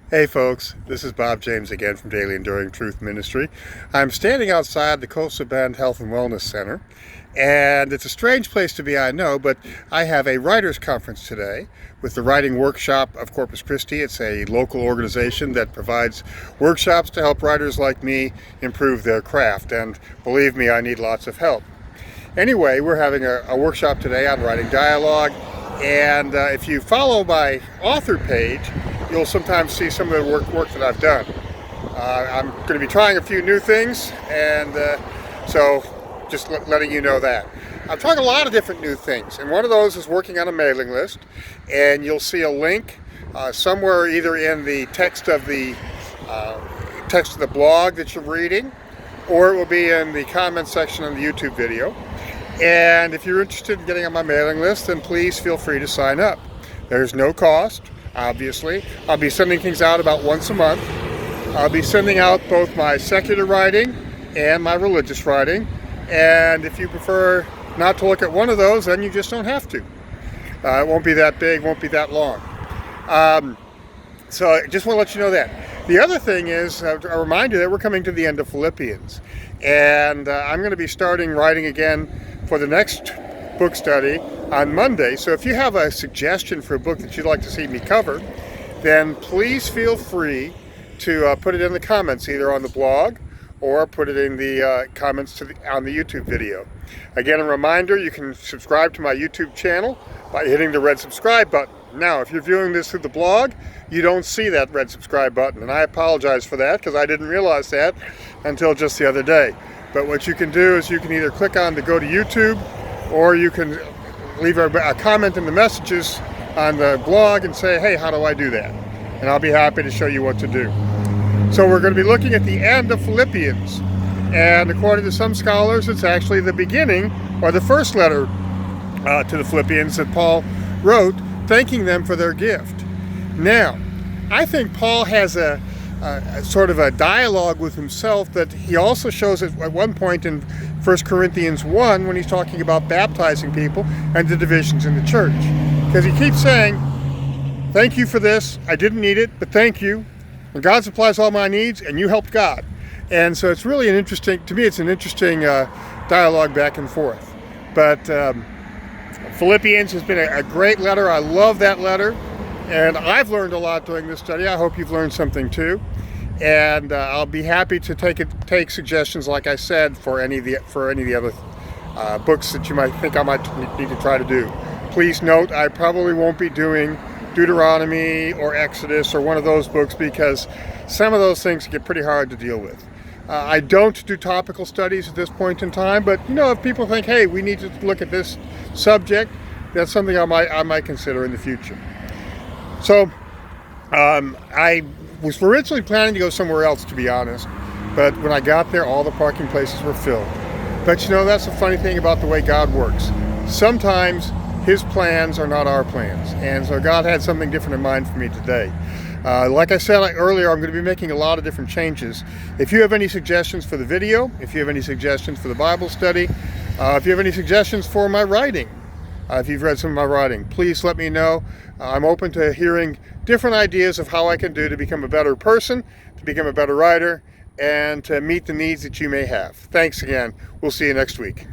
Hey folks, this is Bob James again from Daily Enduring Truth Ministry. I'm standing outside the Coastal Bend Health and Wellness Center, and it's a strange place to be, I know, but I have a writers conference today with the Writing Workshop of Corpus Christi. It's a local organization that provides workshops to help writers like me improve their craft, and believe me, I need lots of help. Anyway, we're having a workshop today on writing dialogue, and if you follow my author page, you'll sometimes see some of the work that I've done. I'm going to be trying a few new things, and so just letting you know that. I'm trying a lot of different new things, and one of those is working on a mailing list, and you'll see a link somewhere either in the text of the blog that you're reading, or it will be in the comment section on the YouTube video. And if you're interested in getting on my mailing list, then please feel free to sign up. There's no cost. Obviously, I'll be sending things out about once a month. I'll be sending out both my secular writing and my religious writing. And if you prefer not to look at one of those, then you just don't have to. It won't be that big, won't be that long. So I just want to let you know that. The other thing is a reminder that we're coming to the end of Philippians. And I'm going to be starting writing again for the next book study on Monday. So if you have a suggestion for a book that you'd like to see me cover, then please feel free to put it in the comments, either on the blog or put it in the comments on the YouTube video. Again, a reminder, you can subscribe to my YouTube channel by hitting the red subscribe button. Now, if you're viewing this through the blog, you don't see that red subscribe button, and I apologize for that because I didn't realize that until just the other day. But what you can do is you can either click on to go to YouTube, or you can leave a comment in the messages on the blog and say, hey, how do I do that? And I'll be happy to show you what to do. So we're going to be looking at the end of Philippians. And according to some scholars, it's actually the beginning or the first letter to the Philippians that Paul wrote, thanking them for their gift. Now, I think Paul has a sort of a dialogue with himself that he also shows at one point in 1 Corinthians 1 when he's talking about baptizing people and the divisions in the church. Because he keeps saying, thank you for this, I didn't need it, but thank you. And God supplies all my needs, and you helped God. And so it's really to me it's an interesting dialogue back and forth. But Philippians has been a great letter. I love that letter. And I've learned a lot doing this study. I hope you've learned something too. And I'll be happy to take suggestions, like I said, for any of the other books that you might think I might need to try to do. Please note, I probably won't be doing Deuteronomy or Exodus or one of those books because some of those things get pretty hard to deal with. I don't do topical studies at this point in time, but if people think, hey, we need to look at this subject, that's something I might consider in the future. So I was originally planning to go somewhere else, to be honest, but when I got there, all the parking places were filled. But that's the funny thing about the way God works. Sometimes his plans are not our plans, and so God had something different in mind for me today. Like I said earlier, I'm going to be making a lot of different changes. If you have any suggestions for the video, if you have any suggestions for the Bible study, if you have any suggestions for my writing, if you've read some of my writing, please let me know. I'm open to hearing different ideas of how I can do to become a better person, to become a better writer, and to meet the needs that you may have. Thanks again. We'll see you next week.